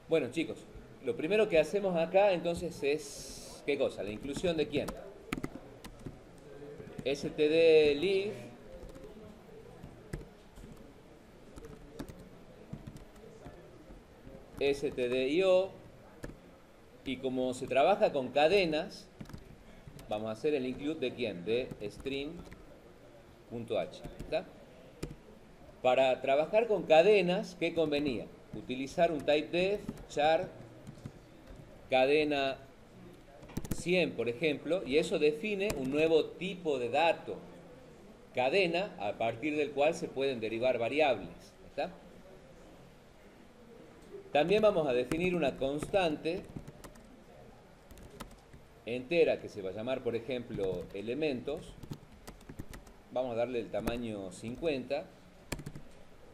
Bueno, chicos, lo primero que hacemos acá entonces es, ¿qué cosa? La inclusión de quién. std_leaf stdio, y como se trabaja con cadenas, vamos a hacer el include de quién, de string.h. ¿Está? Para trabajar con cadenas, ¿qué convenía? Utilizar un typedef char cadena 100, por ejemplo, y eso define un nuevo tipo de dato, cadena, a partir del cual se pueden derivar variables. ¿Está? También vamos a definir una constante entera que se va a llamar, por ejemplo, elementos. Vamos a darle el tamaño 50.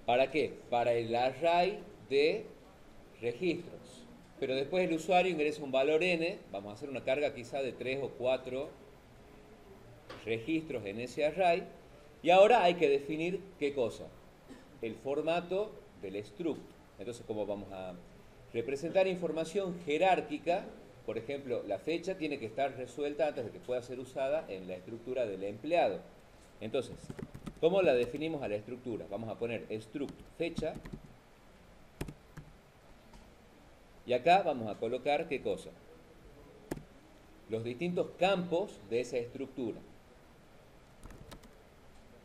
¿Para qué? Para el array de registros. Pero después el usuario ingresa un valor n, vamos a hacer una carga quizá de 3 o 4 registros en ese array, y ahora hay que definir qué cosa, el formato del struct. Entonces, como vamos a representar información jerárquica, por ejemplo, la fecha tiene que estar resuelta antes de que pueda ser usada en la estructura del empleado. Entonces, ¿cómo la definimos a la estructura? Vamos a poner struct fecha, y acá vamos a colocar ¿qué cosa? Los distintos campos de esa estructura.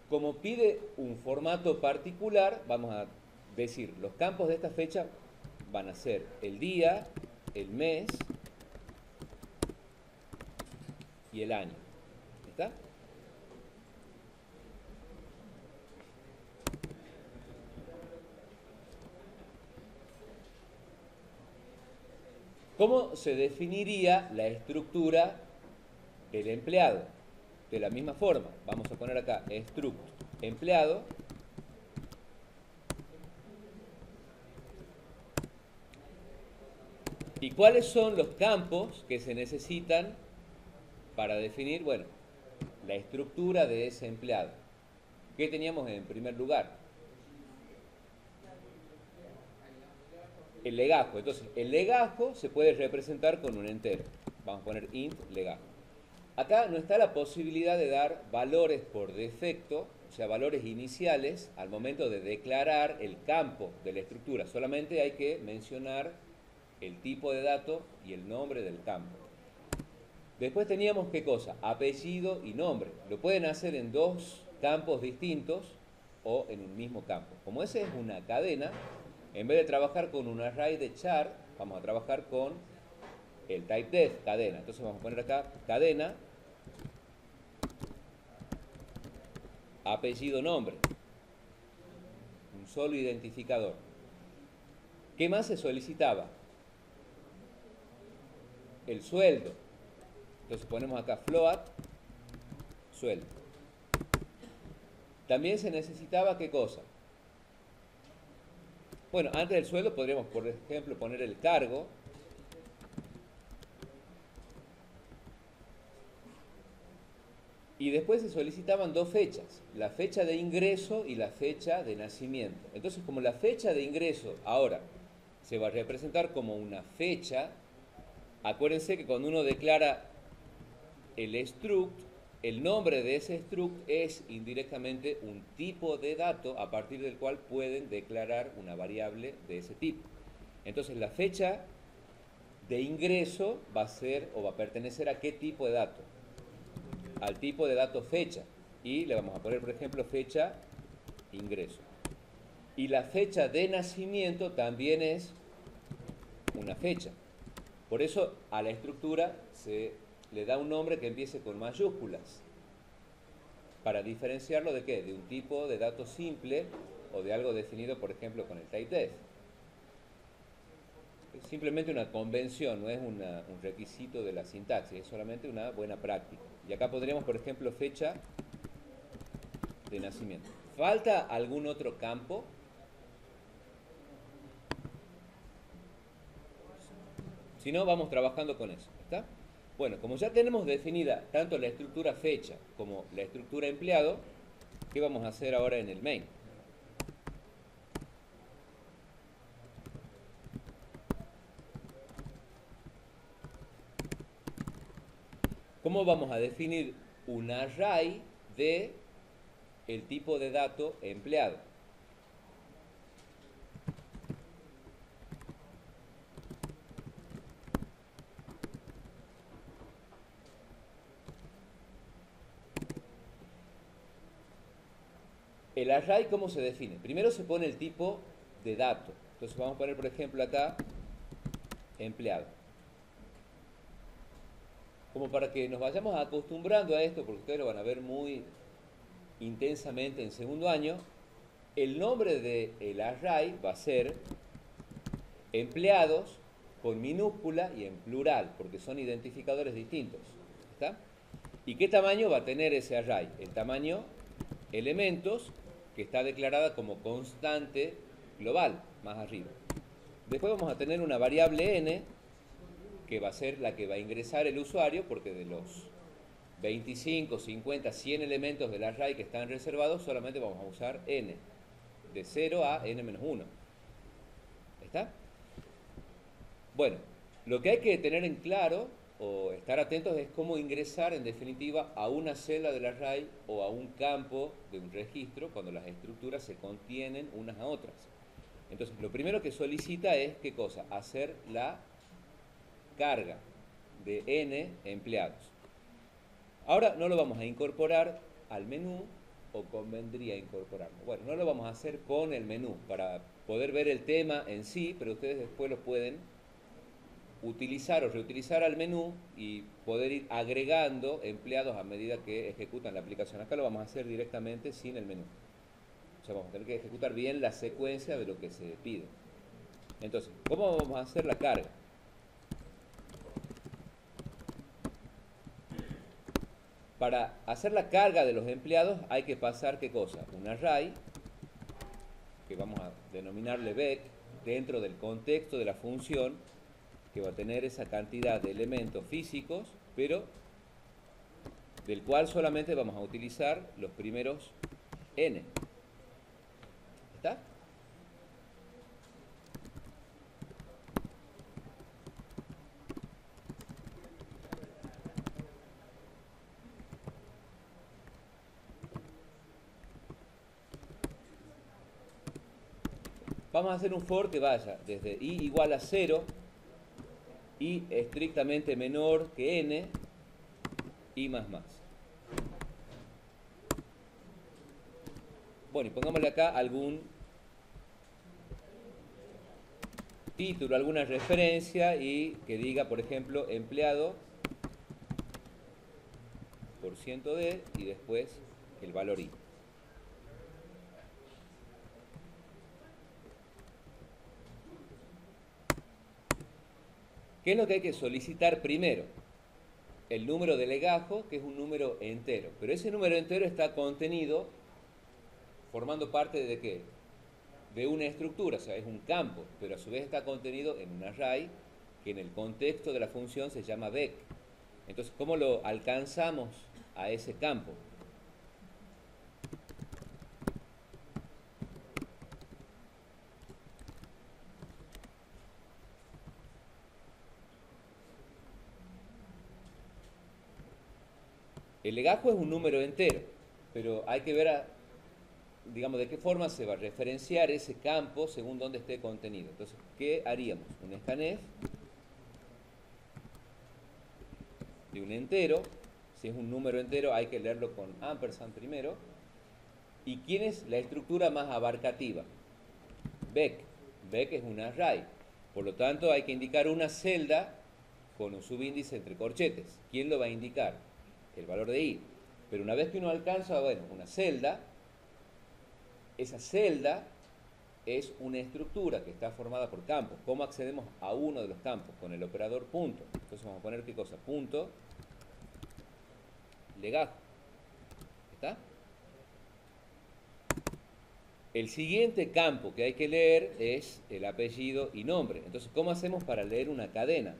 Como pide un formato particular, vamos a decir, los campos de esta fecha van a ser el día, el mes y el año. ¿Está? ¿Cómo se definiría la estructura del empleado? De la misma forma, vamos a poner acá struct empleado, ¿y cuáles son los campos que se necesitan para definir, bueno, la estructura de ese empleado? ¿Qué teníamos en primer lugar? El legajo. Entonces, el legajo se puede representar con un entero. Vamos a poner int legajo. Acá no está la posibilidad de dar valores por defecto, o sea, valores iniciales, al momento de declarar el campo de la estructura. Solamente hay que mencionar el tipo de dato y el nombre del campo. Después teníamos, ¿qué cosa? Apellido y nombre. Lo pueden hacer en dos campos distintos o en un mismo campo. Como esa es una cadena, en vez de trabajar con un array de char, vamos a trabajar con el typedef, cadena. Entonces vamos a poner acá cadena, apellido, nombre. Un solo identificador. ¿Qué más se solicitaba? El sueldo. Entonces ponemos acá float, sueldo. También se necesitaba ¿qué cosa? Bueno, antes del sueldo podríamos, por ejemplo, poner el cargo. Y después se solicitaban dos fechas, la fecha de ingreso y la fecha de nacimiento. Entonces, como la fecha de ingreso ahora se va a representar como una fecha, acuérdense que cuando uno declara el struct, el nombre de ese struct es indirectamente un tipo de dato a partir del cual pueden declarar una variable de ese tipo. Entonces, la fecha de ingreso va a ser o va a pertenecer a qué tipo de dato, al tipo de dato fecha, y le vamos a poner, por ejemplo, fecha ingreso. Y la fecha de nacimiento también es una fecha. Por eso a la estructura se le da un nombre que empiece con mayúsculas, para diferenciarlo de qué, de un tipo de dato simple o de algo definido, por ejemplo, con el typedef. Es simplemente una convención, no es un requisito de la sintaxis, es solamente una buena práctica. Y acá pondríamos, por ejemplo, fecha de nacimiento. ¿Falta algún otro campo? Si no, vamos trabajando con eso. ¿Está? Bueno, como ya tenemos definida tanto la estructura fecha como la estructura empleado, ¿qué vamos a hacer ahora en el main? ¿Cómo vamos a definir un array de el tipo de dato empleado? El array, ¿cómo se define? Primero se pone el tipo de dato. Entonces vamos a poner, por ejemplo, acá, empleado. Como para que nos vayamos acostumbrando a esto, porque ustedes lo van a ver muy intensamente en segundo año, el nombre del array va a ser empleados con minúscula y en plural, porque son identificadores distintos. ¿Está? ¿Y qué tamaño va a tener ese array? El tamaño elementos, que está declarada como constante global, más arriba. Después vamos a tener una variable n, que va a ser la que va a ingresar el usuario, porque de los 25, 50, 100 elementos del array que están reservados, solamente vamos a usar n, de 0 a n-1. ¿Está? Bueno, lo que hay que tener en claro o estar atentos es cómo ingresar en definitiva a una celda del array o a un campo de un registro cuando las estructuras se contienen unas a otras. Entonces, lo primero que solicita es, ¿qué cosa? Hacer la carga de n empleados. Ahora no lo vamos a incorporar al menú, o convendría incorporarlo. Bueno, no lo vamos a hacer con el menú para poder ver el tema en sí, pero ustedes después lo pueden utilizar o reutilizar al menú y poder ir agregando empleados a medida que ejecutan la aplicación. Acá lo vamos a hacer directamente sin el menú. O sea, vamos a tener que ejecutar bien la secuencia de lo que se pide. Entonces, ¿cómo vamos a hacer la carga? Para hacer la carga de los empleados hay que pasar, ¿qué cosa? Un array, que vamos a denominarle vec, dentro del contexto de la función, que va a tener esa cantidad de elementos físicos, pero del cual solamente vamos a utilizar los primeros n. ¿Está? Vamos a hacer un for que vaya desde i igual a 0, i estrictamente menor que n, i más más. Bueno, y pongámosle acá algún título, alguna referencia y que diga, por ejemplo, empleado por ciento de y después el valor i. ¿Qué es lo que hay que solicitar primero? El número de legajo, que es un número entero. Pero ese número entero está contenido formando parte de ¿qué? De una estructura, o sea, es un campo, pero a su vez está contenido en un array que en el contexto de la función se llama vec. Entonces, ¿cómo lo alcanzamos a ese campo? El legajo es un número entero, pero hay que ver, digamos, de qué forma se va a referenciar ese campo según dónde esté contenido. Entonces, ¿qué haríamos? Un scanf de un entero. Si es un número entero hay que leerlo con ampersand primero. ¿Y quién es la estructura más abarcativa? Vec. Vec es un array. Por lo tanto, hay que indicar una celda con un subíndice entre corchetes. ¿Quién lo va a indicar? El valor de i. Pero una vez que uno alcanza, bueno, una celda, esa celda es una estructura que está formada por campos. ¿Cómo accedemos a uno de los campos? Con el operador punto. Entonces vamos a poner ¿qué cosa? Punto legajo. ¿Está? El siguiente campo que hay que leer es el apellido y nombre. Entonces, ¿cómo hacemos para leer una cadena?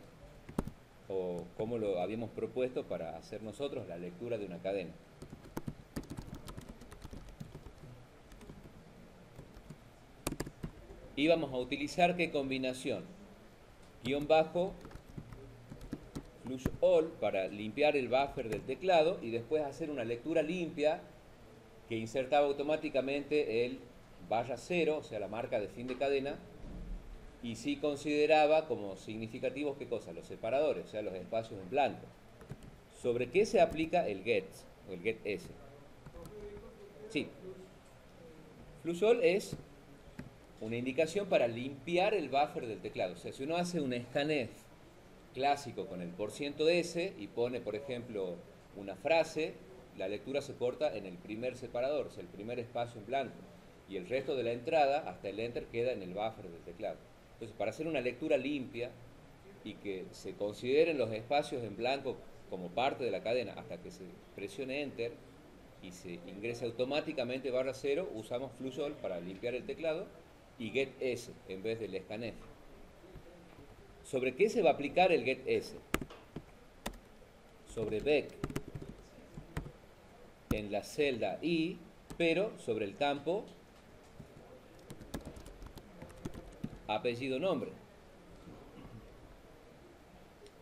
O cómo lo habíamos propuesto para hacer nosotros la lectura de una cadena. Y vamos a utilizar ¿qué combinación? Guión bajo, flush all para limpiar el buffer del teclado y después hacer una lectura limpia que insertaba automáticamente el /0, o sea, la marca de fin de cadena, y sí consideraba como significativos, ¿qué cosa? Los separadores, o sea, los espacios en blanco. ¿Sobre qué se aplica el get o el getS? Sí. Flush all es una indicación para limpiar el buffer del teclado. O sea, si uno hace un scanf clásico con el %S y pone, por ejemplo, una frase, la lectura se corta en el primer separador, o sea, el primer espacio en blanco, y el resto de la entrada, hasta el enter, queda en el buffer del teclado. Entonces, para hacer una lectura limpia y que se consideren los espacios en blanco como parte de la cadena hasta que se presione enter y se ingrese automáticamente /0, usamos flush all para limpiar el teclado y getS en vez del scanf. ¿Sobre qué se va a aplicar el getS? Sobre Beck en la celda I, pero sobre el campo apellido nombre.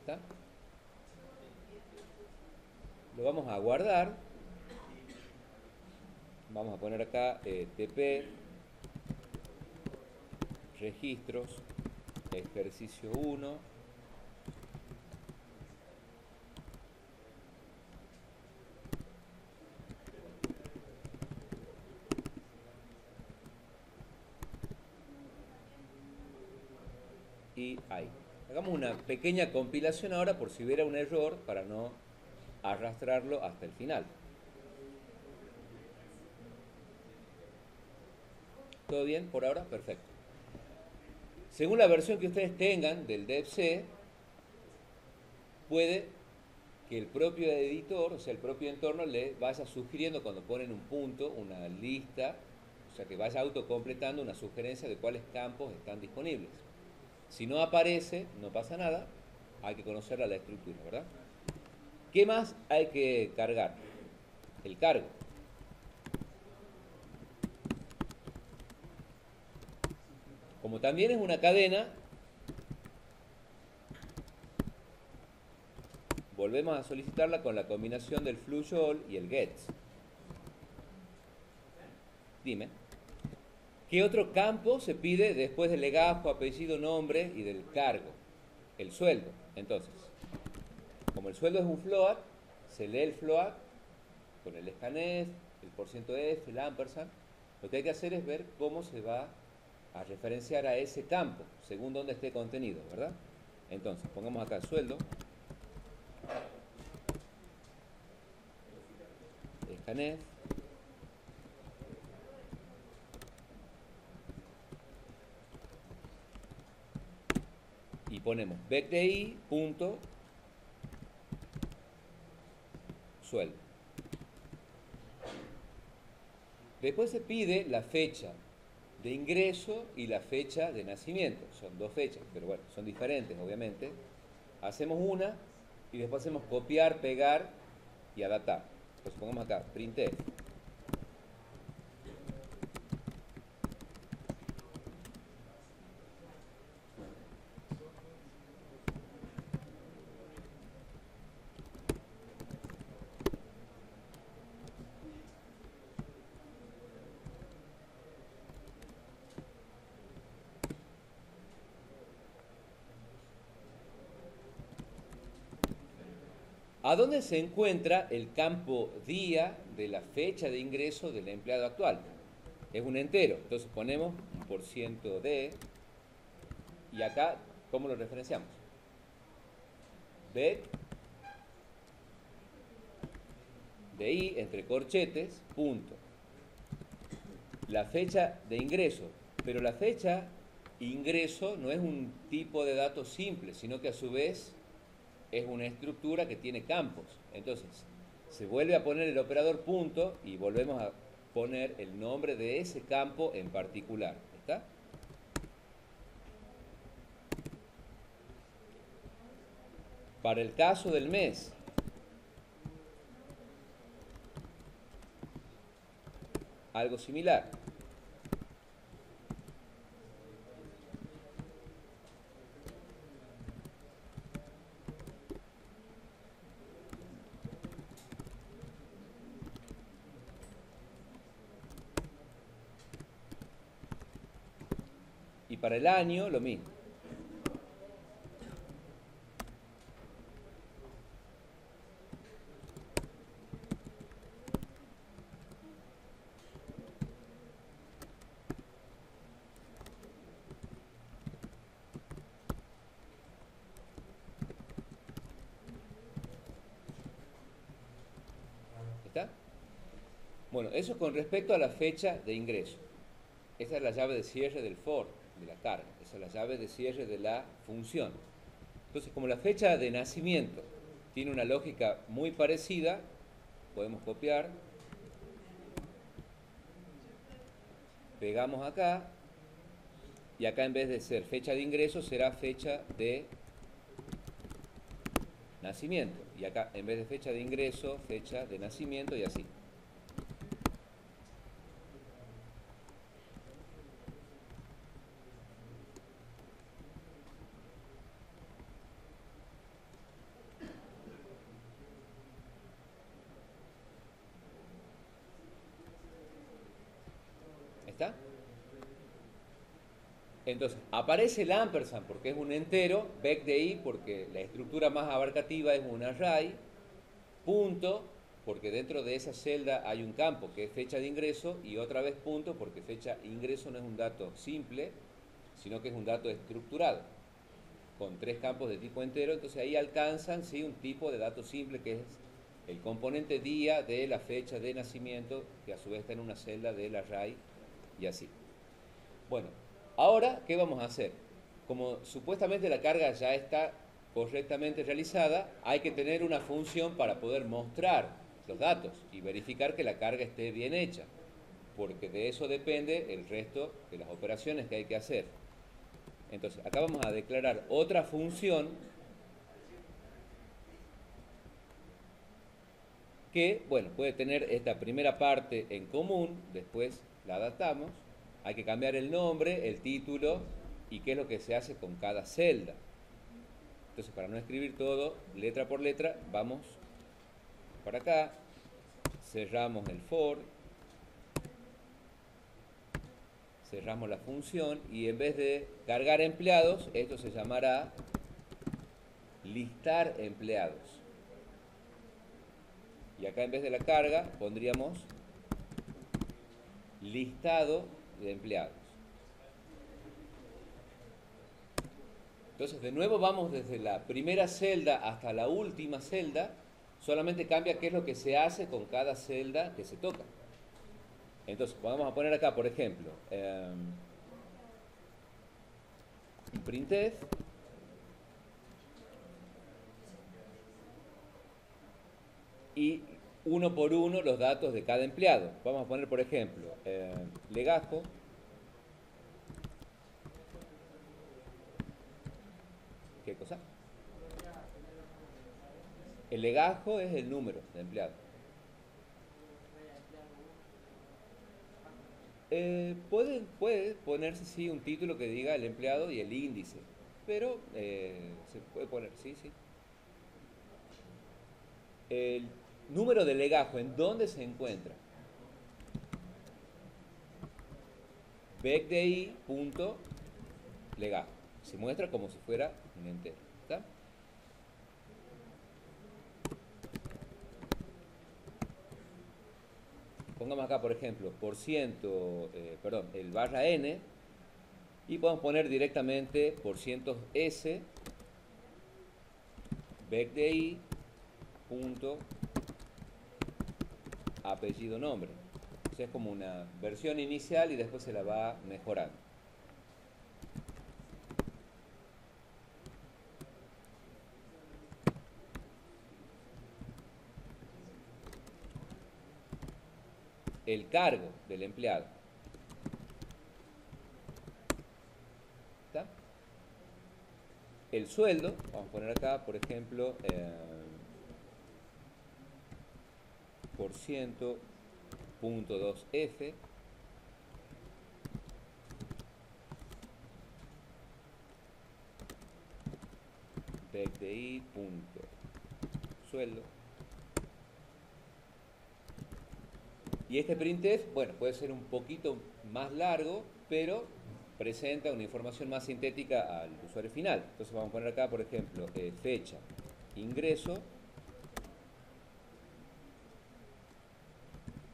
¿Está? Lo vamos a guardar. Vamos a poner acá TP registros ejercicio 1 y ahí. Hagamos una pequeña compilación ahora por si hubiera un error para no arrastrarlo hasta el final. ¿Todo bien por ahora? Perfecto. Según la versión que ustedes tengan del DevC, puede que el propio editor, o sea, el propio entorno, le vaya sugiriendo cuando ponen un punto, una lista, o sea, que vaya autocompletando una sugerencia de cuáles campos están disponibles. Si no aparece, no pasa nada, hay que conocer la estructura, ¿verdad? ¿Qué más hay que cargar? El cargo. Como también es una cadena, volvemos a solicitarla con la combinación del flush all y el get. Dime. ¿Qué otro campo se pide después del legajo, apellido, nombre y del cargo? El sueldo. Entonces, como el sueldo es un float, se lee el float con el scanf, el %f, el ampersand. Lo que hay que hacer es ver cómo se va a referenciar a ese campo, según donde esté contenido, ¿verdad? Entonces, pongamos acá el sueldo, scanf, y ponemos vecdi punto sueldo. Después se pide la fecha de ingreso y la fecha de nacimiento. Son dos fechas, pero bueno, son diferentes, obviamente. Hacemos una y después hacemos copiar, pegar y adaptar. Entonces pongamos acá, printf. ¿A dónde se encuentra el campo día de la fecha de ingreso del empleado actual? Es un entero, entonces ponemos un %d y acá, ¿cómo lo referenciamos? Vet de i entre corchetes, punto. La fecha de ingreso, pero la fecha ingreso no es un tipo de dato simple, sino que a su vez es una estructura que tiene campos. Entonces, se vuelve a poner el operador punto y volvemos a poner el nombre de ese campo en particular. ¿Está? Para el caso del mes, algo similar. Y para el año, lo mismo. ¿Está? Bueno, eso con respecto a la fecha de ingreso. Esa es la llave de cierre del for, de la carga. Esa es la llave de cierre de la función. Entonces, como la fecha de nacimiento tiene una lógica muy parecida, podemos copiar, pegamos acá, y acá en vez de ser fecha de ingreso será fecha de nacimiento. Y acá en vez de fecha de ingreso, fecha de nacimiento y así. ¿Está? Entonces, aparece el ampersand porque es un entero, backDI porque la estructura más abarcativa es un array, punto, porque dentro de esa celda hay un campo que es fecha de ingreso, y otra vez punto porque fecha de ingreso no es un dato simple, sino que es un dato estructurado, con 3 campos de tipo entero. Entonces ahí alcanzan, ¿sí?, un tipo de dato simple que es el componente día de la fecha de nacimiento, que a su vez está en una celda del array, y así. Bueno, ahora, ¿qué vamos a hacer? Como supuestamente la carga ya está correctamente realizada, hay que tener una función para poder mostrar los datos y verificar que la carga esté bien hecha, porque de eso depende el resto de las operaciones que hay que hacer. Entonces, acá vamos a declarar otra función que, bueno, puede tener esta primera parte en común, después la adaptamos, hay que cambiar el nombre, el título y qué es lo que se hace con cada celda. Entonces, para no escribir todo letra por letra, vamos para acá, cerramos el for, cerramos la función y en vez de cargar empleados, esto se llamará listar empleados. Y acá en vez de la carga pondríamos listado de empleados. Entonces de nuevo vamos desde la primera celda hasta la última celda, solamente cambia qué es lo que se hace con cada celda que se toca. Entonces vamos a poner acá, por ejemplo, printf y uno por uno los datos de cada empleado. Vamos a poner, por ejemplo, legajo. ¿Qué cosa? El legajo es el número de empleado. Puede ponerse, sí, un título que diga el empleado y el índice, pero se puede poner, sí, sí. El número de legajo, ¿en dónde se encuentra? backDI.legajo. Se muestra como si fuera un entero. ¿Está? Pongamos acá, por ejemplo, el barra n, y podemos poner directamente %s backDI punto apellido nombre. O sea, es como una versión inicial y después se la va mejorando. El cargo del empleado. ¿Está? El sueldo, vamos a poner acá, por ejemplo, %.2f backDI.sueldo. Y este printf, bueno, puede ser un poquito más largo, pero presenta una información más sintética al usuario final. Entonces vamos a poner acá, por ejemplo, fecha, ingreso,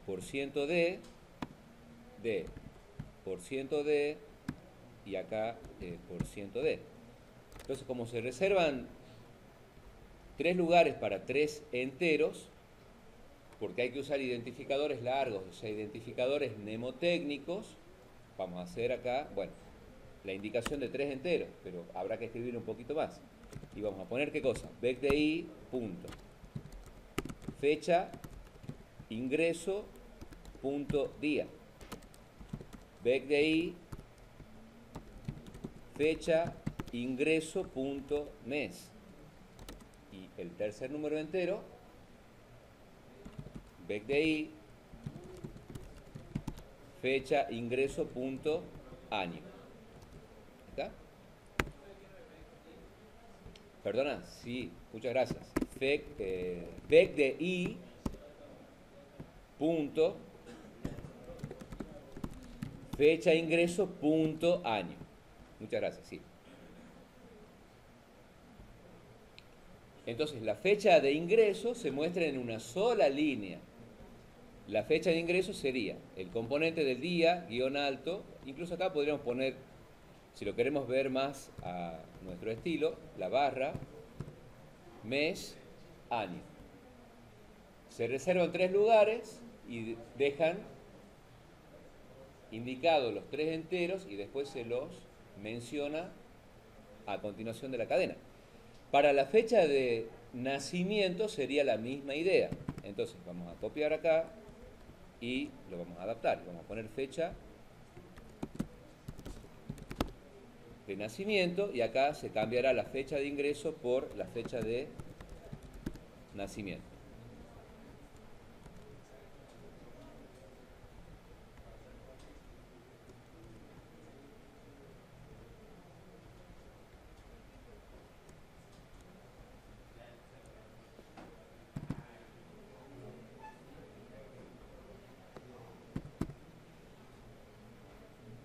% de, % de, y acá % de. Entonces, como se reservan 3 lugares para 3 enteros, porque hay que usar identificadores largos, o sea, identificadores mnemotécnicos, vamos a hacer acá, bueno, la indicación de 3 enteros, pero habrá que escribir un poquito más. Y vamos a poner, ¿qué cosa? vecdi, punto. Fecha, ingreso, punto día. vecdi, fecha, ingreso, punto mes. Y el tercer número entero, vecdi, fecha, ingreso, punto año. ¿Está? Perdona, sí, muchas gracias. vecdi, punto, fecha, ingreso, punto año. Muchas gracias, sí. Entonces, la fecha de ingreso se muestra en una sola línea. La fecha de ingreso sería el componente del día, guión alto. Incluso acá podríamos poner, si lo queremos ver más a nuestro estilo, la barra, mes, año. Se reservan 3 lugares y dejan indicados los 3 enteros y después se los menciona a continuación de la cadena. Para la fecha de nacimiento sería la misma idea. Entonces vamos a copiar acá y lo vamos a adaptar. Vamos a poner fecha de nacimiento y acá se cambiará la fecha de ingreso por la fecha de nacimiento.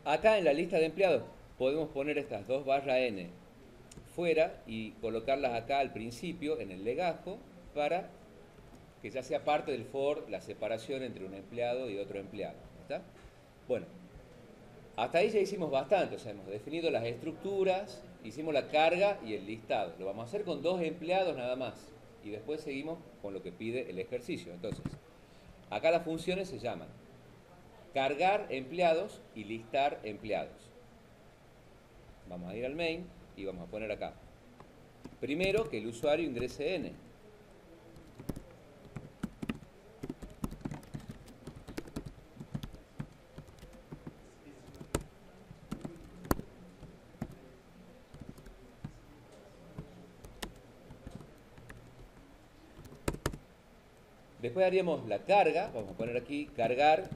Acá en la lista de empleados podemos poner estas 2 barra n fuera y colocarlas acá al principio en el legajo para que ya sea parte del for la separación entre un empleado y otro empleado. ¿Está? Bueno, hasta ahí ya hicimos bastante, o sea, hemos definido las estructuras, hicimos la carga y el listado. Lo vamos a hacer con 2 empleados nada más y después seguimos con lo que pide el ejercicio. Entonces, acá las funciones se llaman cargar empleados y listar empleados. Vamos a ir al main y vamos a poner acá. Primero, que el usuario ingrese n. Después haríamos la carga, vamos a poner aquí cargar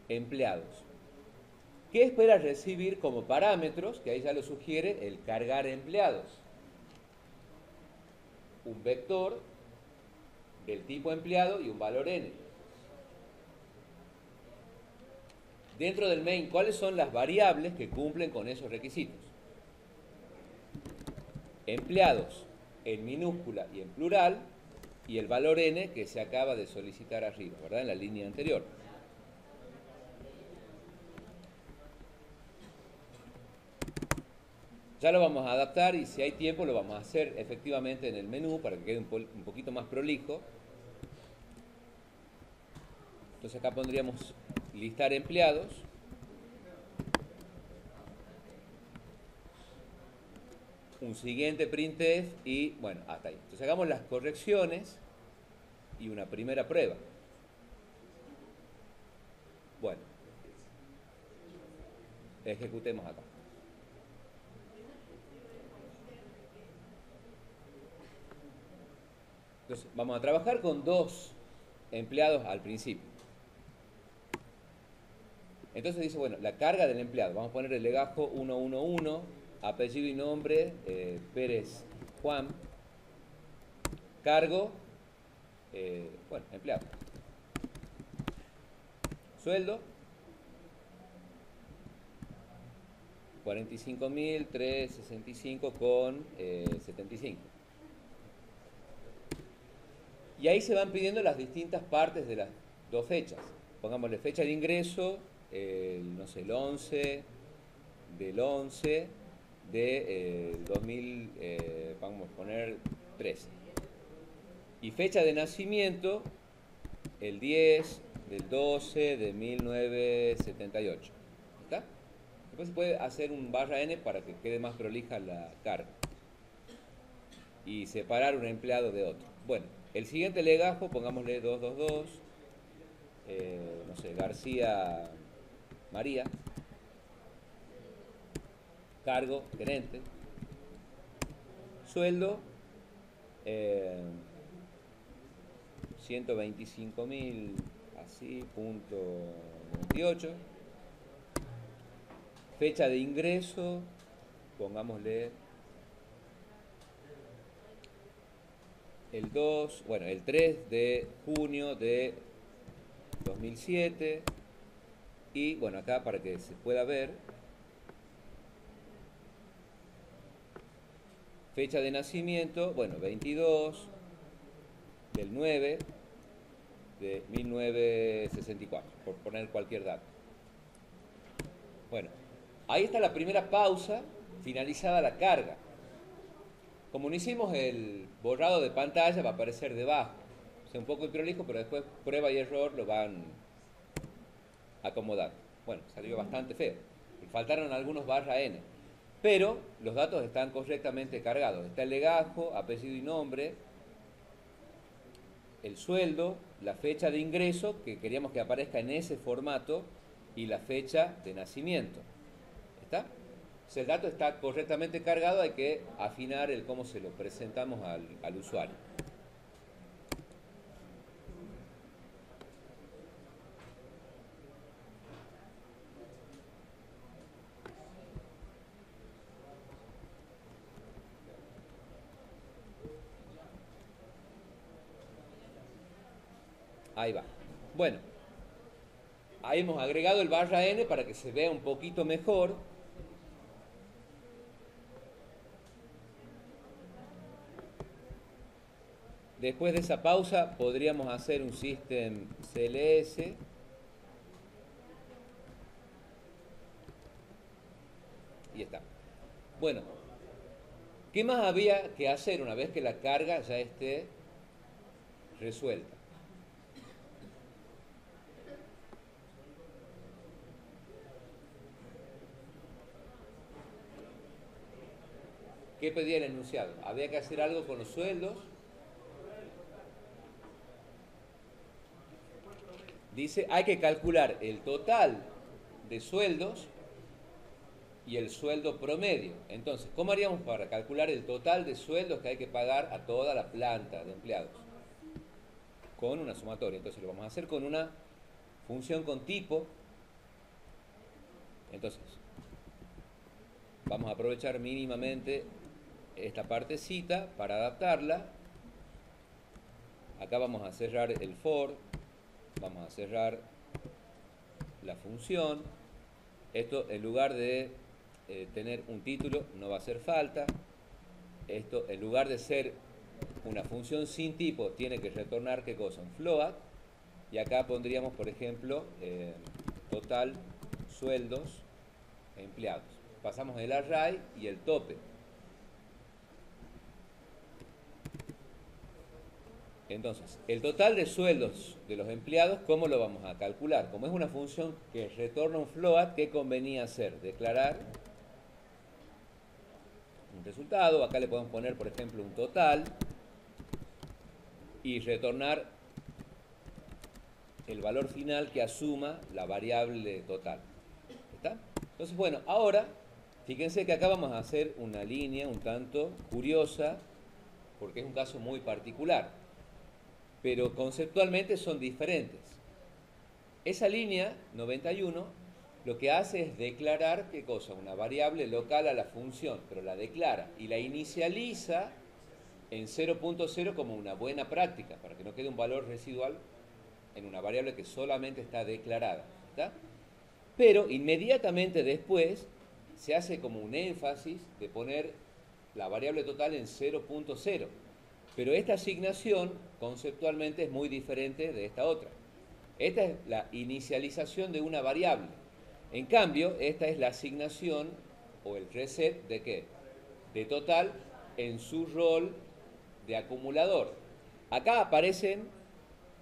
empleados. ¿Qué espera recibir como parámetros? Que ahí ya lo sugiere el cargar empleados. Un vector del tipo empleado y un valor n. Dentro del main, ¿cuáles son las variables que cumplen con esos requisitos? Empleados en minúscula y en plural y el valor n que se acaba de solicitar arriba, ¿verdad? En la línea anterior. Ya lo vamos a adaptar y si hay tiempo lo vamos a hacer efectivamente en el menú para que quede un poquito más prolijo. Entonces acá pondríamos listar empleados. Un siguiente printf y bueno, hasta ahí. Entonces hagamos las correcciones y una primera prueba. Bueno, ejecutemos acá. Entonces, vamos a trabajar con 2 empleados al principio. Entonces dice, bueno, la carga del empleado. Vamos a poner el legajo 111, apellido y nombre, Pérez Juan. Cargo, bueno, empleado. Sueldo, 45.365 con 75. Y ahí se van pidiendo las distintas partes de las dos fechas. Pongámosle fecha de ingreso, no sé, el 11 del 11 de 2000, vamos a poner 13. Y fecha de nacimiento, el 10 del 12 de 1978. ¿Está? Después se puede hacer un barra n para que quede más prolija la carga. Y separar un empleado de otro. Bueno, el siguiente legajo, pongámosle 222, no sé, García María. Cargo, gerente. Sueldo, 125.000, así, punto 98. Fecha de ingreso, pongámosle el 2, bueno, el 3 de junio de 2007. Y bueno, acá para que se pueda ver, fecha de nacimiento, bueno, 22 del 9 de 1964, por poner cualquier dato. Bueno, ahí está la primera pausa, finalizada la carga. Como no hicimos el borrado de pantalla, va a aparecer debajo. O sea, un poco prolijo, pero después prueba y error lo van acomodando. Bueno, salió bastante feo. Faltaron algunos barra n. Pero los datos están correctamente cargados. Está el legajo, apellido y nombre, el sueldo, la fecha de ingreso, que queríamos que aparezca en ese formato, y la fecha de nacimiento. ¿Está? Si el dato está correctamente cargado, hay que afinar el cómo se lo presentamos al usuario. Ahí va. Bueno, ahí hemos agregado el barra n para que se vea un poquito mejor. Después de esa pausa podríamos hacer un system CLS. Y está. Bueno, ¿qué más había que hacer una vez que la carga ya esté resuelta? ¿Qué pedía el enunciado? Había que hacer algo con los sueldos. Dice, hay que calcular el total de sueldos y el sueldo promedio. Entonces, ¿cómo haríamos para calcular el total de sueldos que hay que pagar a toda la planta de empleados? Con una sumatoria. Entonces lo vamos a hacer con una función con tipo. Entonces, vamos a aprovechar mínimamente esta partecita para adaptarla. Acá vamos a cerrar el for, vamos a cerrar la función. Esto, en lugar de tener un título, no va a hacer falta. Esto, en lugar de ser una función sin tipo, tiene que retornar, ¿qué cosa? Un float. Y acá pondríamos, por ejemplo, total sueldos empleados. Pasamos el array y el tope. Entonces, el total de sueldos de los empleados, ¿cómo lo vamos a calcular? Como es una función que retorna un float, ¿qué convenía hacer? Declarar un resultado. Acá le podemos poner, por ejemplo, un total y retornar el valor final que asuma la variable total. ¿Está? Entonces, bueno, ahora, fíjense que acá vamos a hacer una línea un tanto curiosa, porque es un caso muy particular, pero conceptualmente son diferentes. Esa línea 91 lo que hace es declarar, ¿qué cosa? Una variable local a la función, pero la declara y la inicializa en 0.0 como una buena práctica, para que no quede un valor residual en una variable que solamente está declarada, ¿está? Pero inmediatamente después se hace como un énfasis de poner la variable total en 0.0. Pero esta asignación conceptualmente es muy diferente de esta otra. Esta es la inicialización de una variable. En cambio, esta es la asignación o el reset de ¿qué? De total en su rol de acumulador. Acá aparecen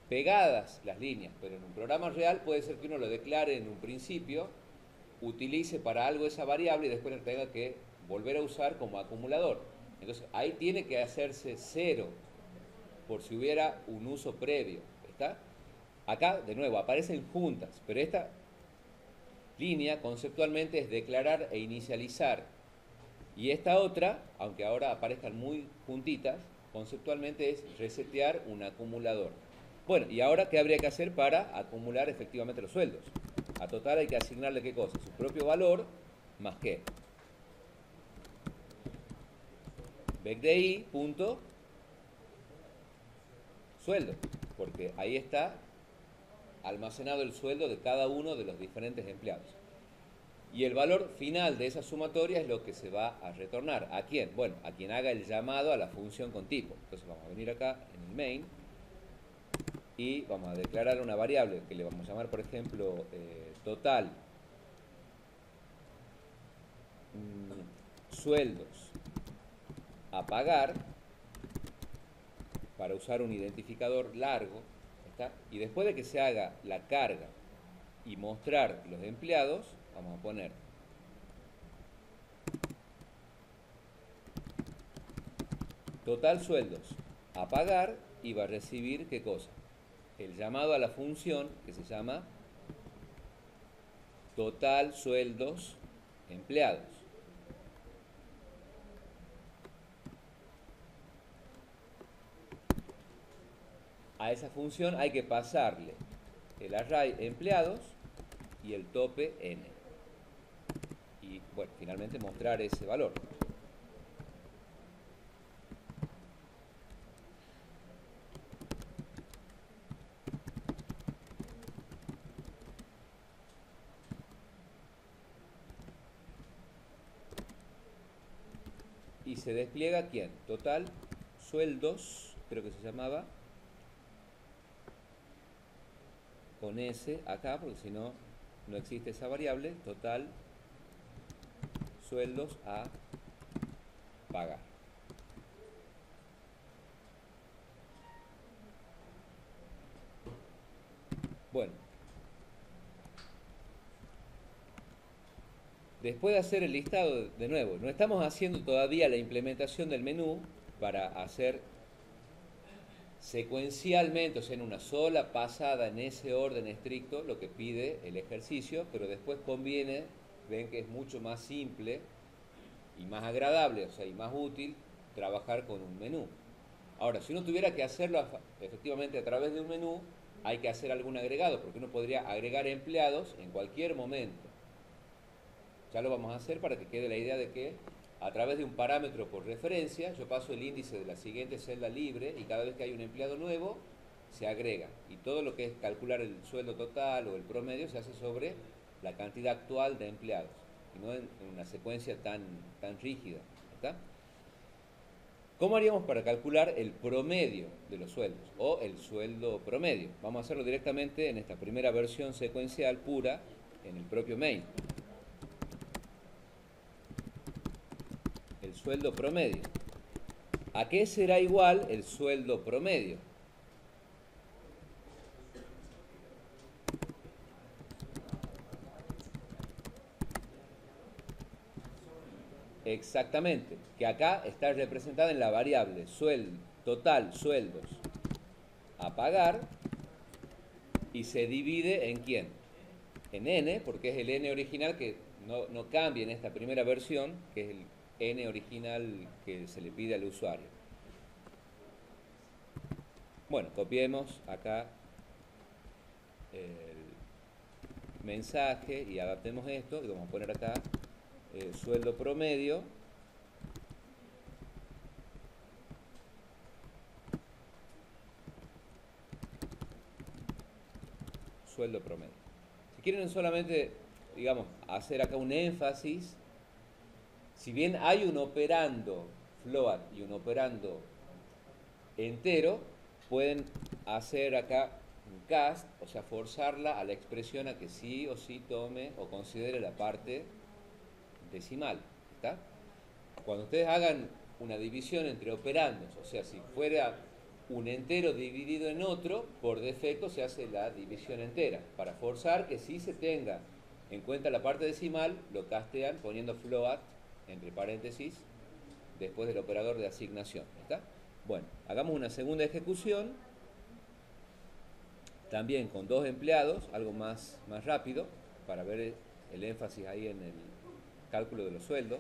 pegadas las líneas, pero en un programa real puede ser que uno lo declare en un principio, utilice para algo esa variable y después la tenga que volver a usar como acumulador. Entonces ahí tiene que hacerse 0 por si hubiera un uso previo. ¿Está? Acá, de nuevo, aparecen juntas, pero esta línea conceptualmente es declarar e inicializar. Y esta otra, aunque ahora aparezcan muy juntitas, conceptualmente es resetear un acumulador. Bueno, y ahora, ¿qué habría que hacer para acumular efectivamente los sueldos? A total hay que asignarle ¿qué cosa? Su propio valor, más qué. vecDI punto sueldo, porque ahí está almacenado el sueldo de cada uno de los diferentes empleados. Y el valor final de esa sumatoria es lo que se va a retornar. ¿A quién? Bueno, a quien haga el llamado a la función con tipo. Entonces vamos a venir acá en el main y vamos a declarar una variable que le vamos a llamar, por ejemplo, total sueldos a pagar, para usar un identificador largo, ¿está? Y después de que se haga la carga y mostrar los empleados, vamos a poner total sueldos a pagar y va a recibir ¿qué cosa? El llamado a la función que se llama total sueldos empleados. A esa función hay que pasarle el array empleados y el tope n. Y bueno, finalmente mostrar ese valor. Y se despliega ¿quién? Total sueldos, creo que se llamaba, con S acá, porque si no, no existe esa variable, total sueldos a pagar. Bueno, después de hacer el listado, de nuevo, no estamos haciendo todavía la implementación del menú para hacer secuencialmente, o sea, en una sola pasada en ese orden estricto, lo que pide el ejercicio, pero después conviene, ven que es mucho más simple y más agradable, o sea, y más útil trabajar con un menú. Ahora, si uno tuviera que hacerlo efectivamente a través de un menú, hay que hacer algún agregado, porque uno podría agregar empleados en cualquier momento. Ya lo vamos a hacer para que quede la idea de que a través de un parámetro por referencia, yo paso el índice de la siguiente celda libre y cada vez que hay un empleado nuevo, se agrega. Y todo lo que es calcular el sueldo total o el promedio se hace sobre la cantidad actual de empleados, y no en una secuencia tan rígida. ¿Está? ¿Cómo haríamos para calcular el promedio de los sueldos o el sueldo promedio? Vamos a hacerlo directamente en esta primera versión secuencial pura en el propio main. El sueldo promedio. ¿A qué será igual el sueldo promedio? Exactamente, que acá está representada en la variable total sueldos a pagar y se divide en ¿quién? En n, porque es el n original que no cambia en esta primera versión, que es el n original que se le pide al usuario. Bueno, copiemos acá el mensaje y adaptemos esto y vamos a poner acá sueldo promedio sueldo promedio. Si quieren solamente, digamos, hacer acá un énfasis, si bien hay un operando float y un operando entero, pueden hacer acá un cast, o sea, forzarla a la expresión a que sí o sí tome o considere la parte decimal, ¿está? Cuando ustedes hagan una división entre operandos, o sea, si fuera un entero dividido en otro, por defecto se hace la división entera. Para forzar que sí se tenga en cuenta la parte decimal, lo castean poniendo float, entre paréntesis, después del operador de asignación, ¿está? Bueno, hagamos una segunda ejecución, también con 2 empleados, algo más rápido, para ver el énfasis ahí en el cálculo de los sueldos.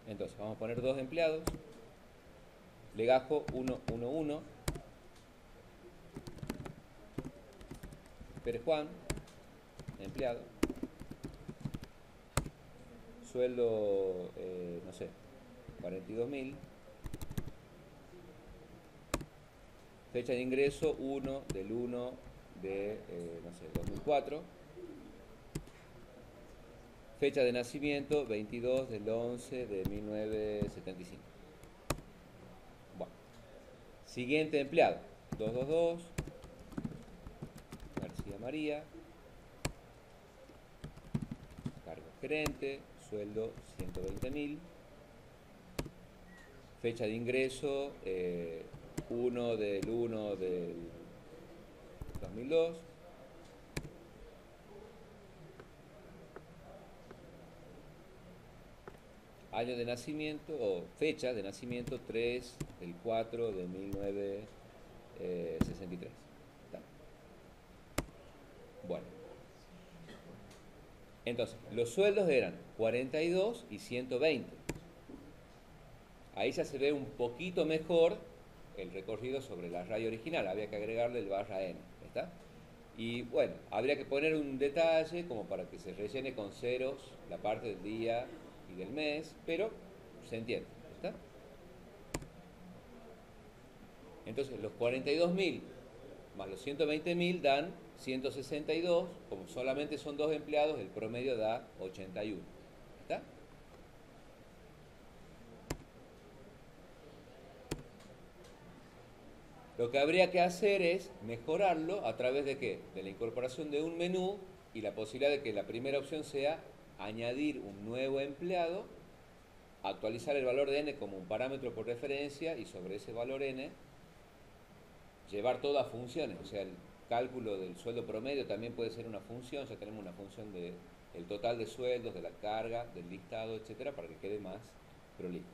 Entonces, vamos a poner 2 empleados, legajo 1, 1, 1, Pérez Juan, empleado, sueldo, no sé, 42.000, fecha de ingreso 1 del 1 de, no sé, 2004, fecha de nacimiento 22 del 11 de 1975. Bueno, siguiente empleado, 222, García María, cargo gerente, sueldo 120.000, fecha de ingreso 1 del 1 del 2002, año de nacimiento o fecha de nacimiento 3 del 4 de 1963. Bueno, entonces los sueldos eran 42 y 120. Ahí ya se ve un poquito mejor el recorrido sobre la raya original, había que agregarle el barra n, ¿está? Y bueno, habría que poner un detalle como para que se rellene con ceros la parte del día y del mes, pero se entiende, ¿está? Entonces los 42.000 más los 120.000 dan 162, como solamente son 2 empleados, el promedio da 81, ¿está? Lo que habría que hacer es mejorarlo a través de ¿qué? De la incorporación de un menú y la posibilidad de que la primera opción sea añadir un nuevo empleado, actualizar el valor de n como un parámetro por referencia y sobre ese valor n llevar todo a funciones, o sea, el cálculo del sueldo promedio también puede ser una función, ya tenemos una función del total de sueldos, de la carga, del listado, etcétera, para que quede más prolijo.